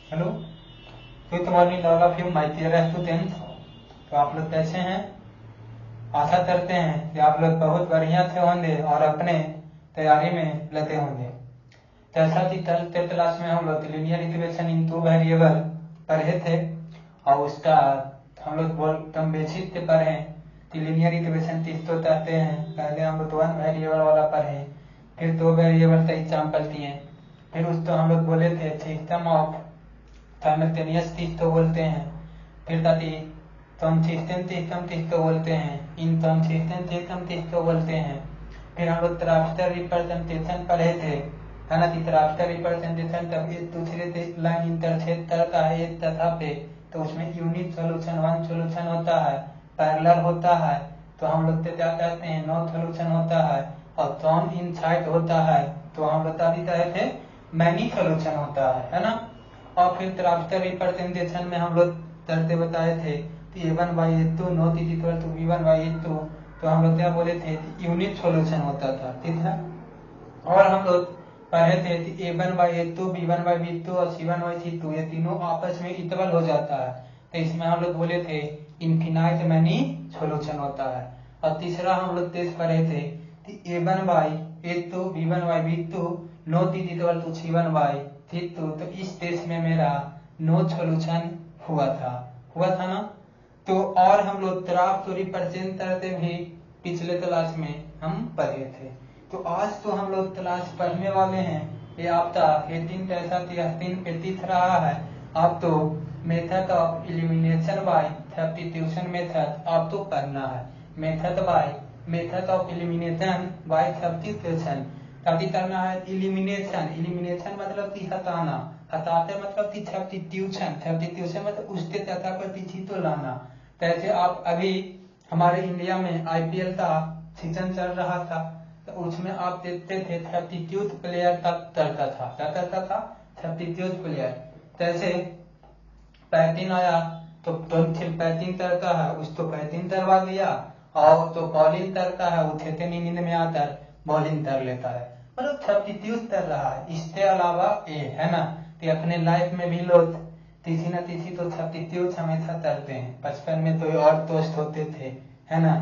Hello, good morning all of you my dear students. तो आप लोग कैसे हैं? आशा करते हैं कि आप लोग बहुत बढ़िया से होंगे और अपने तैयारी में लगे होंगे। जैसा कि कल क्लास में हम लोग linear equation in two variable पढ़े थे और उसका हम लोग एकदम बेसिक से पढ़े कि लीनियर इक्वेशन किसको कहते हैं। पहले हम लोग वन वेरिएबल वाला पढ़े, फिर दो वेरिएबल का एग्जाम्पल दिए, फिर उसको हम लोग बोले थे सिस्टम ऑफ साइमल्टेनियस किसको बोलते हैं, फिर ताकि कंसिस्टेंट सिस्टम किसको बोलते हैं, इनकंसिस्टेंट सिस्टम किसको बोलते हैं। फिर हम लोग ट्रांसफर रिप्रेजेंटेशन पढ़े थे, है ना कि ट्रांसफर रिप्रेजेंटेशन जब एक दूसरे से लाइन इंटरसेक्ट करता है एक सतह पे तो उसमें यूनिट सोल्यूशन वन सोल्यूशन होता है, पैरेलल होता है तो हम लोग क्या कहते हैं, नो सोल्यूशन होता है, और टर्न इन साइड होता है तो हम बता भी रहे थे मैनी सोल्यूशन होता है ना। और फिर ट्रांसफर रिप्रेजेंटेशन में हम लोग करते बताए थे कि a1/a2 not is equal to b1/a2, तो हम लोग क्या बोले थे कि यूनिट सॉल्यूशन होता था, ठीक है। और हम लोग पढ़े थे कि a1/a2 b1/b2 और c1/c2 ये तीनों आपस में इक्वल हो जाता है, तो इसमें हम लोग बोले थे इनफिनाइट मैनी सॉल्यूशन होता है। और तीसरा हम लोग टेस्ट पढ़े थे कि a1/a2 b1/b2 not is equal to c1/c2, तो इस टेस्ट में मेरा नो सॉल्यूशन हुआ था ना। तो और हम लोग ग्राफ को रिप्रेजेंट करते भी पिछले क्लास में हम पढ़े थे। तो आज तो हम लोग क्लास पढ़ने वाले हैं, ये आपका 18 कैसा 13 पे दिख रहा है। आप तो method of elimination by substitution method आप तो पढ़ना है। Method of elimination by substitution कभी करना है। इलिमिनेशन मतलब कि हटाना, हटाते मतलब कि सब्स्टिट्यूशन मतलब उसके जगह पर किसी तो लाना। जैसे आप अभी हमारे इंडिया में आईपीएल का सीजन चल रहा था तो उसमें आप देखते थे सब्स्टिट्यूट प्लेयर का करता था, क्या करता था, सब्स्टिट्यूट प्लेयर। जैसे बैटिंग आया तो बैटिंग करता है उसको बैटिंग करवा लिया, और तो बॉलिंग करता है वो खेते नींद में आकर बॉलिंग कर लेता है, मतलब सब्स्टिट्यूट कर रहा है। इसके अलावा ये है ना कि अपने लाइफ में भी लोग किसी न किसी तो सब्स्टिट्यूट हमेशा करते हैं। बचपन में तो और दोस्त होते थे, है ना,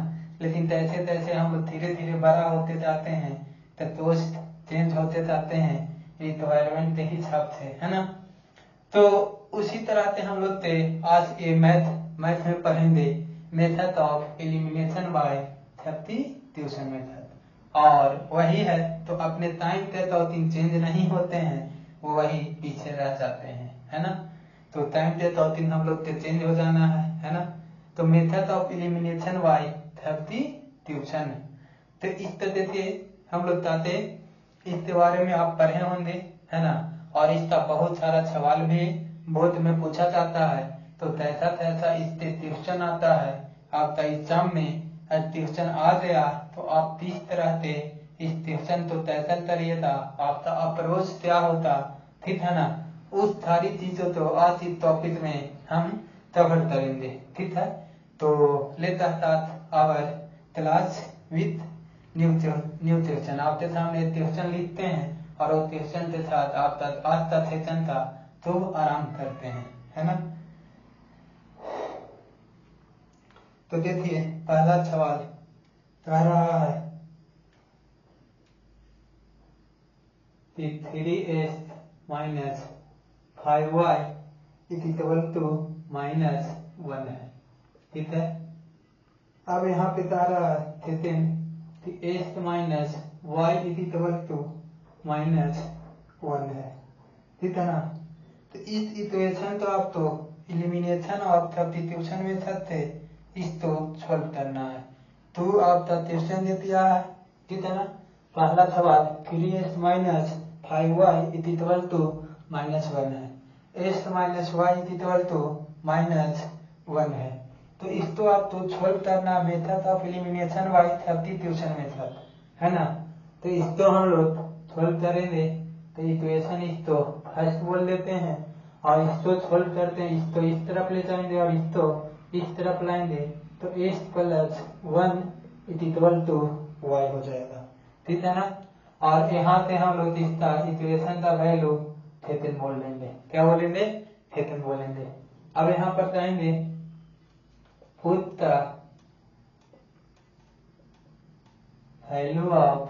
लेकिन जैसे तैसे हम लोग धीरे धीरे बड़ा होते जाते हैं तो दोस्त चेंज होते जाते हैं रिक्वायरमेंट के हिसाब से, है ना। तो उसी तरह से हम लोग आज ये मैथ में पढ़ेंगे method of elimination by substitution method, और वही है तो अपने टाइम के तो चेंज नहीं होते हैं, वो वही पीछे रह जाते हैं, है ना। तो टाइम के तो हम लोग के चेंज हो जाना है ना। तो method of elimination by substitution, तो इस तरह से हम लोग चाहते इसके बारे में आप पढ़े होंगे, है ना। और इसका बहुत सारा सवाल भी बोर्ड में पूछा जाता है, तो तैसा तैसा इससे क्वेश्चन आता है आपका एग्जाम में। क्वेश्चन आ गया तो आप किस तरह से इस क्वेश्चन को तैसा करिएगा, आपका अप्रोच क्या होता, ठीक है ना। उस सारी चीजों को आज इस टॉपिक में हम कवर करेंगे, ठीक है। तो लेता our class with new question आपके सामने क्वेश्चन लिखते हैं और उस क्वेश्चन के साथ आप आज का सेशन का तो आराम करते हैं, है ना। तो देखिए पहला सवाल कह रहा है कि 3x minus 5y is equal to -1 है, ठीक है। अब यहाँ पे कह रहा है सेकेंड कि x minus y is equal to -1 है, ठीक है ना। तो इस इक्वेशन तो आप तो इलिमिनेशन और सब्स्टिट्यूशन मेथड से इसको सॉल्व करना है। तो आपका क्वेश्चन दे दिया है, ठीक है ना। पहला सवाल 3x minus 5y is equal to -1 है, x minus y is equal to -1 है। तो इसको आप तो सॉल्व करना method of elimination by substitution method, है ना। तो इसको हम लोग सॉल्व करेंगे तो इक्वेशन इसको फर्स्ट बोल देते हैं और इसको सॉल्व करते हैं, इसको इस तरफ ले जाएंगे और इसको इस तरफ लाएंगे तो x plus 1 is equal to y हो जाएगा, ठीक है ना। और यहाँ से हम लोग इसका इक्वेशन का वैल्यू 13 बोल देंगे, क्या बोलेंगे, थेतन बोलेंगे। अब यहाँ पर कहेंगे put the value of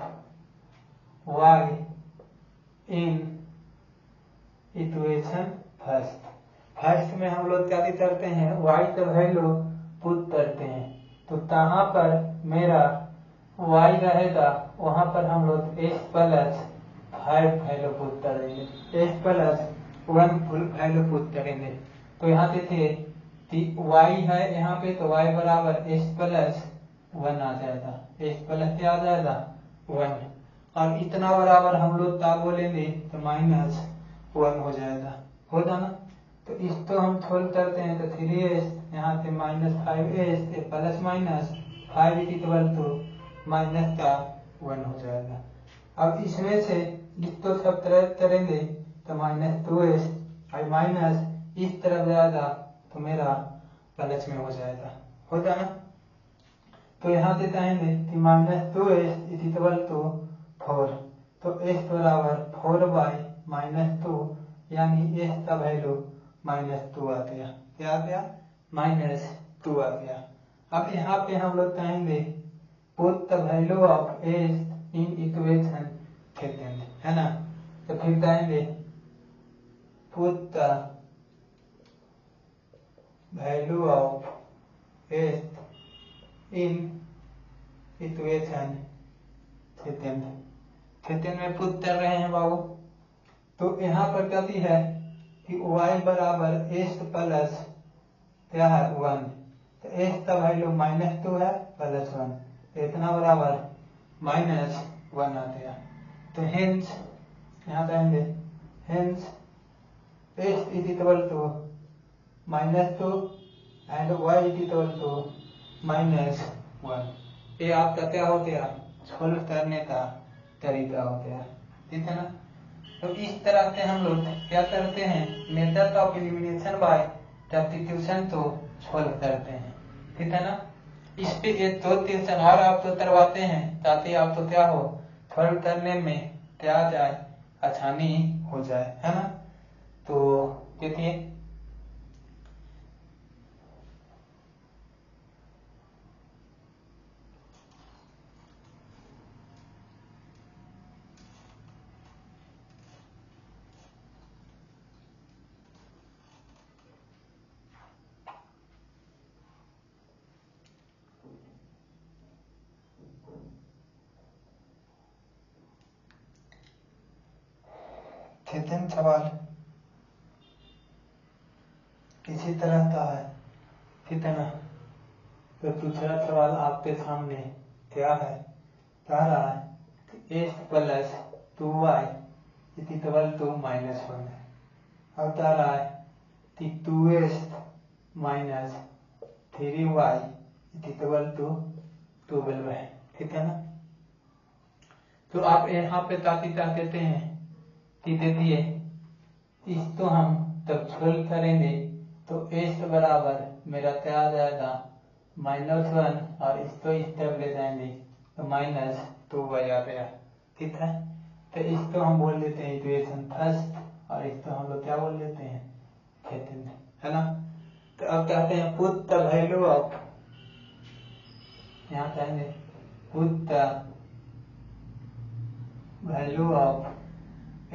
y in equation first में हम लोग क्या करते हैं, y का वैल्यू पुट करते हैं। तो कहाँ पर मेरा y रहेगा वहां पर हम लोग s प्लस 5 वैल्यू पुट करेंगे, s plus 1 full value put करेंगे। तो यहाँ देखिए y है यहाँ पे, तो y बराबर s प्लस 1 आ जाएगा, s प्लस क्या आ जाएगा 1, और इतना बराबर हम लोग क्या बोलेंगे तो माइनस 1 हो जाएगा, होगा ना। तो इसको हम सोल्व करते हैं तो 3s यहाँ से minus 5s plus minus 5 equal to minus का 1 हो जाएगा। अब इसमें से इसको सब तरफ करेंगे तो माइनस 2s और माइनस इस तरफ जाएगा तो मेरा प्लस में हो जाएगा, होगा ना। तो यहाँ से कहेंगे कि माइनस 2s इक्वल टू 4, तो s बराबर 4 बाई माइनस 2, यानी s का वैल्यू -2 आ गया। क्या आ गया? -2 आ गया। अब यहाँ पे हम लोग कहेंगे put the value of s in equation second, है ना। तो फिर कहेंगे put the value of s in equation second में पुट कर रहे हैं बाबू। तो यहाँ पर क्या दी है कि y बराबर s प्लस क्या है 1, तो s का वैल्यू -2 है प्लस 1, तो इतना बराबर -1 आ गया। तो हेंस यहाँ कहेंगे hence s is equal to -2 and y is equal to -1। ये आपका क्या हो गया, सोल्व करने का तरीका हो गया, ठीक है ना। तो इस तरह से हम लोग क्या करते हैं, method of elimination by substitution तो सोल्व करते हैं, ठीक है ना। इस पे एक दो क्वेश्चन और आप तो करवाते हैं ताकि आप तो क्या हो, सोल्व करने में क्या जाए, आसानी हो जाए, है ना। तो देखिए सेकंड सवाल इसी तरह का है, ठीक है ना। तो दूसरा सवाल आपके सामने क्या है, कह रहा है s plus 2y equal to -1 है। अब कह रहा है कि 2s minus 3y equal to 12 है, ठीक है ना। तो आप यहाँ पे ताकि क्या कहते हैं कि देखिए इसको हम जब सोल्व करेंगे तो s बराबर मेरा क्या आ जाएगा -1, और इसको इस तरफ ले जाएंगे तो -2y आ गया, ठीक है। तो इसको हम बोल देते हैं इक्वेशन फर्स्ट, और इसको हम लोग क्या बोल देते हैं सेकंड, है ना। तो अब कहते हैं पुट द वैल्यू ऑफ, यहाँ कहेंगे put the value of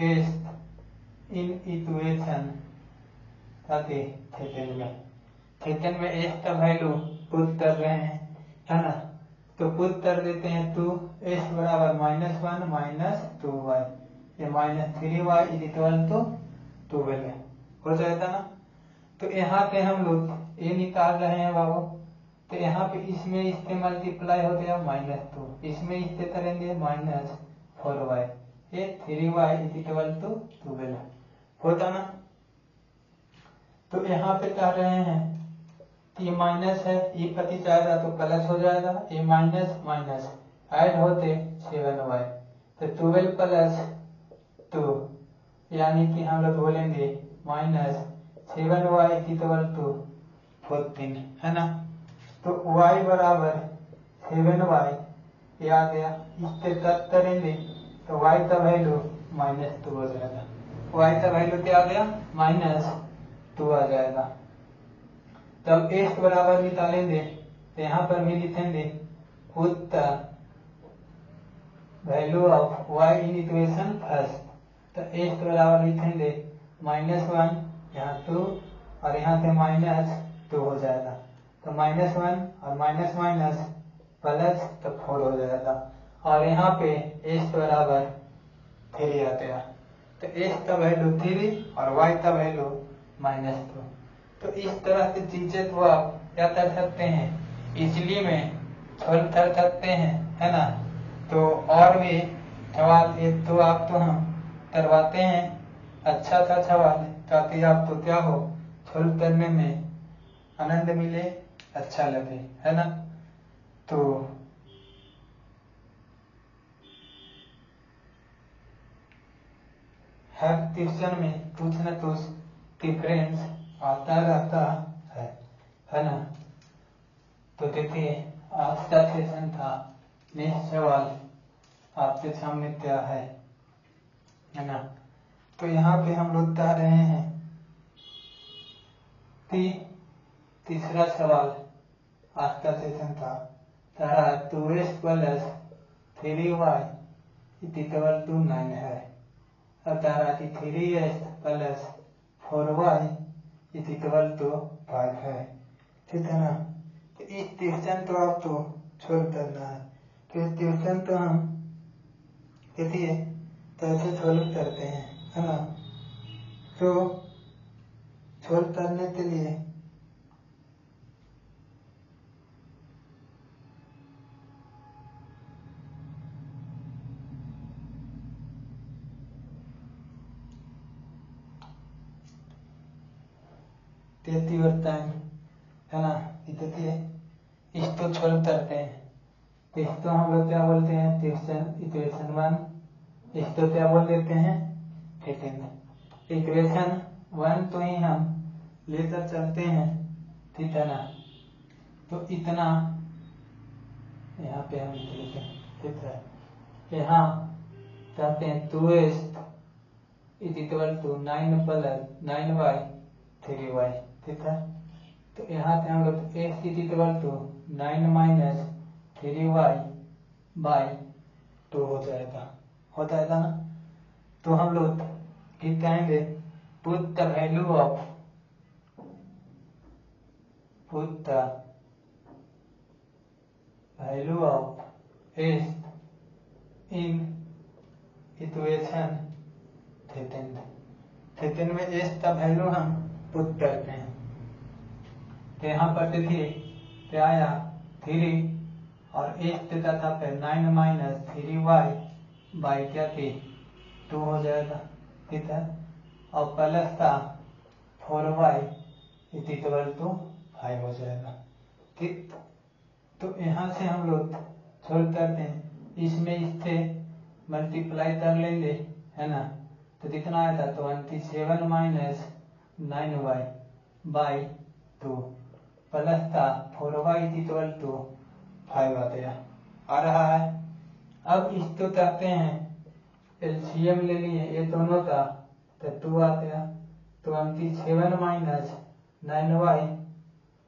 s in equation second में s का वैल्यू पुट कर रहे हैं, है ना। तो पुट कर देते हैं 2s बराबर -1 माइनस 2y, ये -3y इज इक्वल टू 12 हो जाएगा ना। तो यहाँ पे हम लोग ये निकाल रहे हैं बाबू, तो यहाँ पे इसमें इससे मल्टीप्लाई हो गया -2, इसमें इससे करेंगे -4y, ये 3y इज इक्वल टू 12 होता ना। तो यहाँ पे कह रहे हैं ये माइनस है, ये पति जाएगा तो प्लस हो जाएगा, ये माइनस माइनस ऐड होते 7y, तो 12 प्लस 2 यानी कि हम लोग बोलेंगे -7y इक्वल टू 14, है ना। तो y बराबर 7y ये आ गया, इससे कट करेंगे तो y का वैल्यू -2 हो जाएगा। y का वैल्यू क्या आ गया 2 आ जाएगा। तब एस्ट बराबर निकालेंगे तो यहाँ पर भी लिखेंगे put the value of y in equation first. तो एस्ट बराबर लिखेंगे -1 यहाँ 2 और यहाँ से -2 हो जाएगा। तो -1 और माइनस माइनस प्लस तो 4 हो जाएगा। और यहाँ पे एस्ट बराबर 3 आ गया। तो एस्ट का वैल्यू 3 और y का वैल्यू -2। तो इस तरह की चीजें तो आप क्या कर सकते हैं, इजली में सॉल्व कर सकते हैं, है ना। तो और भी सवाल एक तो आप तो हम करवाते हैं अच्छा सा सवाल, ताकि आपको क्या हो, सॉल्व करने में आनंद मिले, अच्छा लगे, है ना। तो हर ट्यूशन में कुछ न कुछ डिफरेंस आता रहता है ना। तो देखिए आज का सेशन था, नेक्स्ट सवाल आपके सामने क्या है ना। तो यहाँ पे हम लोग कह रहे हैं तीसरा सवाल आज का सेशन था, 2x plus 3y equal to 9 है। अब 3x plus 4y equal to 5 है, ठीक है ना। तो इस क्वेश्चन तो आपको छोड़ करना है। तो इस क्वेश्चन तो हम देखिए कैसे सोल्व करते हैं, है ना। तो सोल्व करने के लिए देती और टाइम, है ना। देखिए इसको सोल्व करते हैं। इसको हम लोग क्या बोलते हैं, इक्वेशन 1। इसको क्या बोल देते हैं, इक्वेशन 1 तो ही हम लेकर चलते हैं, ठीक है ना। तो इतना यहाँ पे हम लिख लेते हैं, ठीक है। यहाँ कहते हैं 2x equal to 9 plus 9y 3y, ठीक है। तो यहाँ से हम लोग x equal to 9 minus 3y by 2 हो जाएगा ना। तो हम लोग क्या कहेंगे, put the value of s in equation 13 में s का वैल्यू हम पुट करते हैं। तो यहाँ पर देखिए क्या आया 3 और s देता था फिर 9 माइनस 3y बाई क्या थी 2 हो जाएगा, ठीक है। और प्लस था 4y इक्वल टू 5 हो जाएगा, ठीक। तो यहाँ से हम लोग सोल्व करते हैं, इसमें इससे मल्टीप्लाई कर लेंगे, है ना। तो कितना आया था, 27 माइनस 9y बाई 2 प्लस था 4y इक्वल टू 5 आ गया, आ रहा है। अब इसको कहते हैं एलसीएम ले लिए ये दोनों का, तो 2 आ गया। 27 माइनस 9y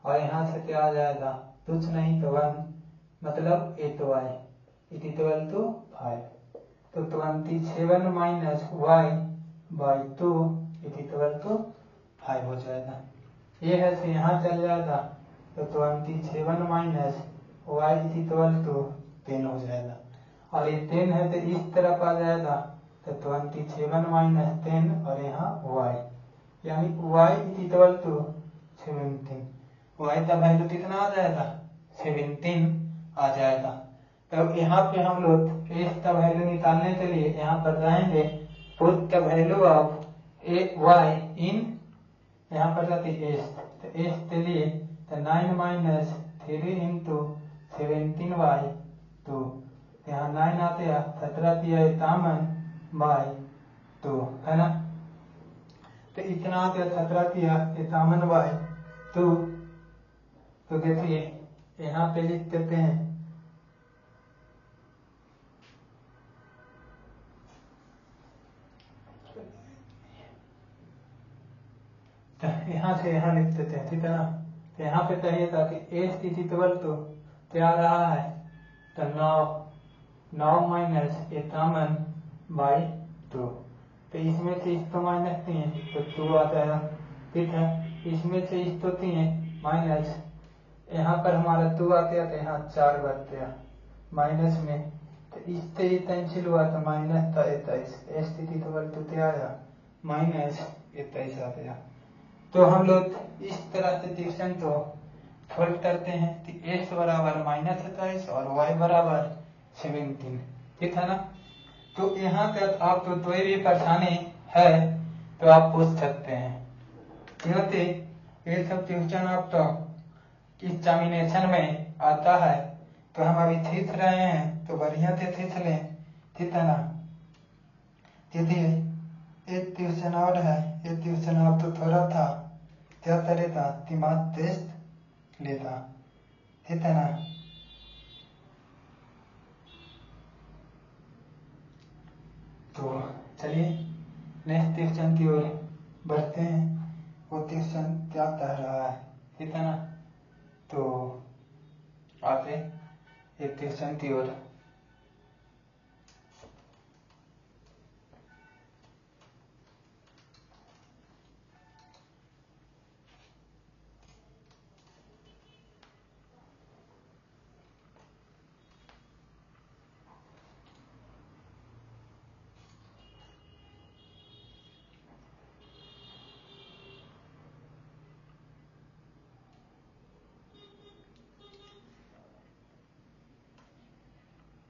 और यहाँ से क्या आ जाएगा, कुछ नहीं तो 1 मतलब 8y इक्वल टू 5। तो 27 minus y by 2 equal to 5 हो जाएगा। ये है से यहाँ चल जाएगा, तो 27 माइनस y इक्वल टू 10 हो जाएगा। और ये 10 है तो इस तरफ आ जाएगा, तो 27 माइनस 10 और यहाँ y, यानी y इक्वल टू 17। y का वैल्यू कितना आ जाएगा, 17 आ जाएगा। तब यहाँ पे हम लोग s का वैल्यू निकालने के लिए यहाँ पर रहेंगे put the value of y इन, यहाँ पर जाती s, तो s के लिए तो 9 माइनस 3 इंटू 17y 2, यहाँ 9 आते हैं 17 51 बाई 2, है ना। तो इतना आ गया 17 51 बाई 2। तो देखिए यहाँ पे लिख देते हैं तो यहाँ से यहाँ लिख देते हैं, ठीक है ना। तो यहाँ पे चाहिए था कि एस इज इक्वल टू क्या आ रहा है, तो 9 माइनस 51/2। तो इसमें से इसको माइनस 3 तो 2 आ जाएगा, ठीक है। इसमें से इसको 3 माइनस, यहाँ पर हमारा 2 आ गया तो यहाँ 4 बच गया माइनस में, तो इससे ही कैंसिल हुआ तो माइनस था 23। एस इक्वल टू क्या आया, माइनस 23 आ गया। तो हम लोग इस तरह से डिवीजन को सॉल्व करते हैं कि x बराबर माइनस 27 और y बराबर 17, ठीक है ना। तो यहाँ तक आपको कोई भी परेशानी है तो आप पूछ सकते हैं, क्योंकि ये सब क्वेश्चन आपको एग्जामिनेशन में आता है। तो हम अभी सीख रहे हैं तो बढ़िया से सीख लें, ठीक है ना। यदि एक ट्यूशन और है, एक ट्यूशन आप तो थोड़ा था क्या करेगा, दिमाग टेस्ट लेता, ठीक है ना। तो चलिए नेक्स्ट ट्यूशन की ओर बढ़ते हैं। वो ट्यूशन क्या कह रहा है, ठीक है ना। तो आगे एक ट्यूशन की ओर।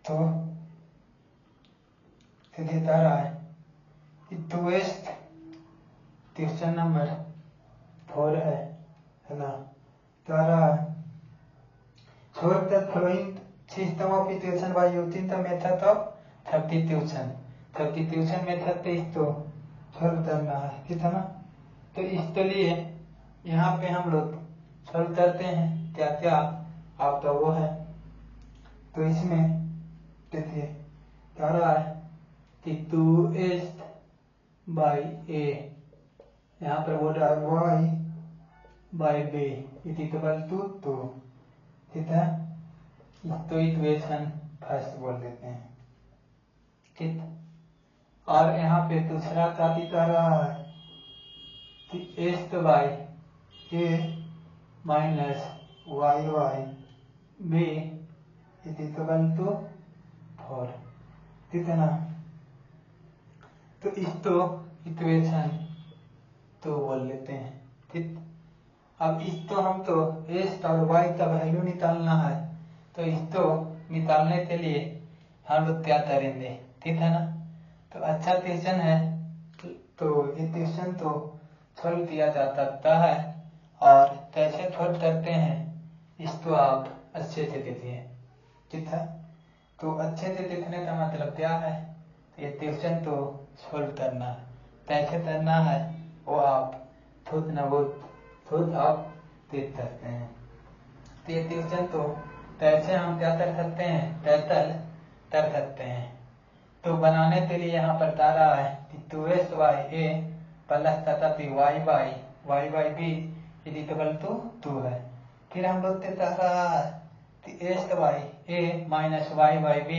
तो सीधे कह रहा है कि टूएस्ट क्वेश्चन नंबर 4 है ना। कह रहा है solve the following system of equation by using the method of substitution method से इसको सॉल्व करना है, ठीक है ना। तो इसके लिए यहाँ पे हम लोग सॉल्व करते हैं क्या क्या आपका वो है। तो इसमें देखिए क्या रहा है कि 2s by a, यहाँ पर बोल रहा है y by b is equal to 2, ठीक है। इसको इक्वेशन फर्स्ट बोल देते हैं, ठीक। और यहाँ पे दूसरा का दिखा रहा है कि s by a minus y by b is equal to 4, ठीक है ना। तो इसको इक्वेशन तो बोल लेते हैं, ठीक। अब इसको हमको s और y का वैल्यू निकालना है, तो इसको निकालने के लिए हम लोग क्या करेंगे, ठीक है ना। तो अच्छा क्वेश्चन है, तो ये क्वेश्चन तो सॉल्व किया जा सकता है, और कैसे सॉल्व करते हैं इसको आप अच्छे से देखिए, ठीक है। तो अच्छे से देखने का मतलब क्या है, ये क्वेश्चन तो सॉल्व करना है, कैसे करना है वो आप खुद न खुद आप देख सकते हैं। तो ये क्वेश्चन तो कैसे हम क्या कर सकते हैं, कैसल कर सकते हैं। तो बनाने के लिए यहाँ पर बता रहा है कि 2s by a प्लस तथा y by b is equal to 2 है। फिर हम लोग कह रहा है कि s by a minus y by b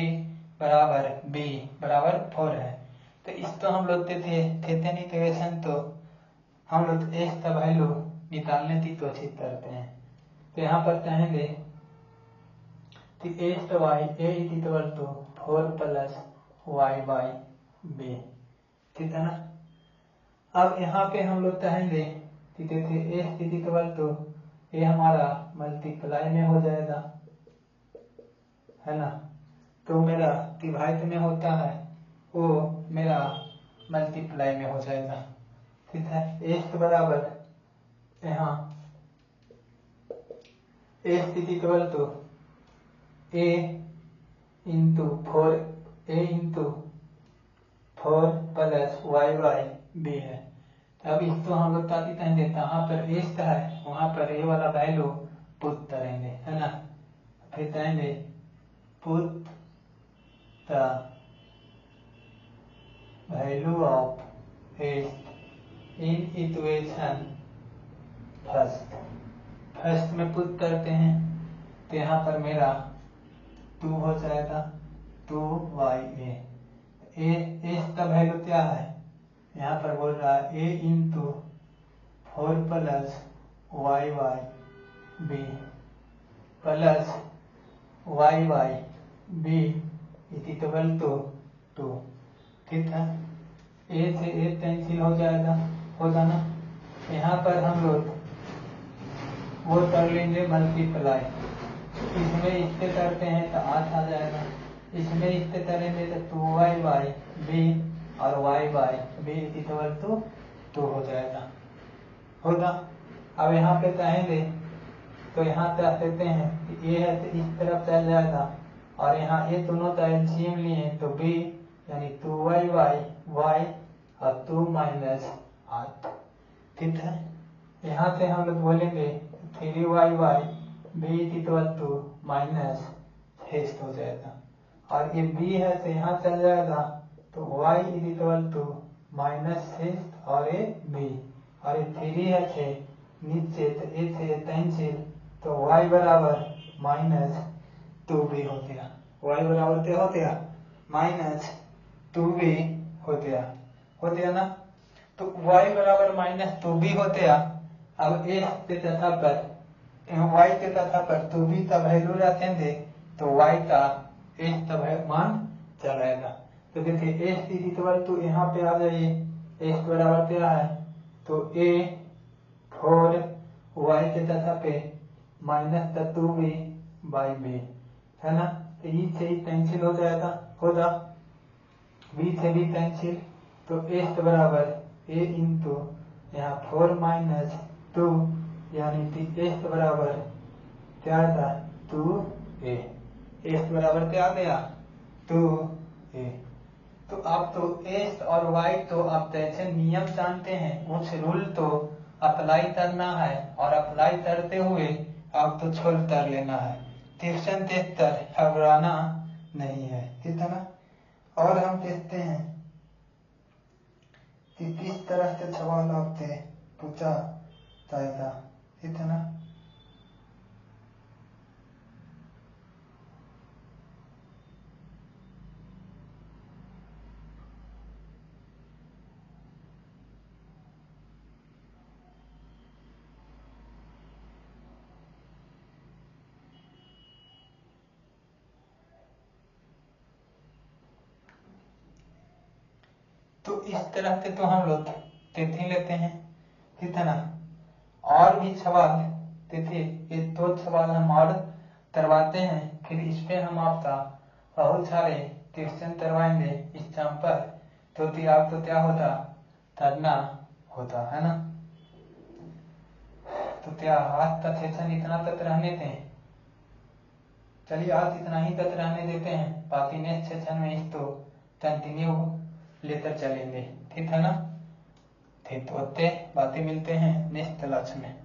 बराबर b बराबर 4 है। तो इसको हम लोग देते इक्वेशन, तो हम लोग s का वैल्यू निकालने की कोशिश करते हैं। तो यहाँ पर कहेंगे कि s by a is equal to 4 plus y by b, ठीक है ना। अब यहाँ पे हम लोग कहेंगे कि देखिए s इज इक्वल टू ये हमारा मल्टीप्लाई में हो जाएगा, है ना। तो मेरा डिवाइड में होता है, वो मेरा मल्टीप्लाई में हो जाएगा, ठीक है। s बराबर यहाँ s is equal to a into 4 plus y by b है। अब इसको हम लोग ताकि कहेंगे कहाँ पर s है वहां पर a वाला वैल्यू पुट करेंगे, है ना। फिर कहेंगे put the value of s in equation first में पुट करते हैं तो यहाँ पर मेरा 2 हो जाएगा 2ya। इसका वैल्यू क्या है, यहाँ पर बोल रहा है a into 4 plus y b plus y b equal to 2। ठीक है, a से a कैंसिल हो जाएगा, होगा ना। यहाँ पर हम लोग वो कर लेंगे मल्टीप्लाई, इसमें इससे करते हैं तो 8 आ जाएगा, इसमें इससे करेंगे तो 2y b और y b इक्वल टू 2 हो जाएगा, होगा। अब यहाँ पे कहेंगे तो यहाँ कह देते हैं कि ये है तो इस तरफ चल जाएगा, और यहाँ ये दोनों का एलसीएम लिए तो b यानी 2y y और 2 माइनस 8। ठीक है, यहाँ से हम लोग बोलेंगे 3y b equal to minus 6 हो जाएगा, और ये b है तो यहाँ चल जाएगा तो y इक्वल टू माइनस 6 और ये b, और ये 3 है 6 नीचे तो a से कैंसिल तो y बराबर माइनस 2b हो गया, y बराबर क्या हो गया माइनस 2b हो गया ना। तो y बराबर माइनस 2b हो गया। अब a के तथा पर y के तथा पर 2b का वैल्यू रखेंगे तो y का a का मान चलेगा। तो देखिए a इक्वल टू यहाँ पे आ जाइए, a बराबर क्या है तो a 4 y के तथा पे माइनस 2b बाई b है ना। तो ई से ही कैंसिल हो जाएगा, होगा b से भी कैंसिल, तो a बराबर a इंटू यहाँ 4 माइनस 2 यानी कि a बराबर क्या था 2a, a बराबर क्या आ गया 2a। तो आप तो s और y तो आप जैसे नियम जानते हैं उस रूल तो अप्लाई करना है, और अप्लाई करते हुए आप तो छोड़ कर लेना है, ट्यूशन देखकर घबराना नहीं है, ठीक है ना। और हम देखते हैं कि किस तरह से सवाल आपसे पूछा जाएगा, ठीक है ना। तो इस तरह से तो हम लोग तिथि लेते हैं, ठीक है ना। और भी सवाल तिथि ये 2 सवाल हम और करवाते हैं, फिर इस पे हम आपका बहुत सारे क्वेश्चन करवाएंगे इस टाइम पर, तो आपको क्या होता करना होता है ना। तो क्या आज का सेशन इतना तक रहने दें, चलिए आज इतना ही तक रहने देते हैं, बाकी नेक्स्ट सेशन में इसको कंटिन्यू लेकर चलेंगे, ठीक है ना। ठीक, तो बातें मिलते हैं नेक्स्ट क्लास में।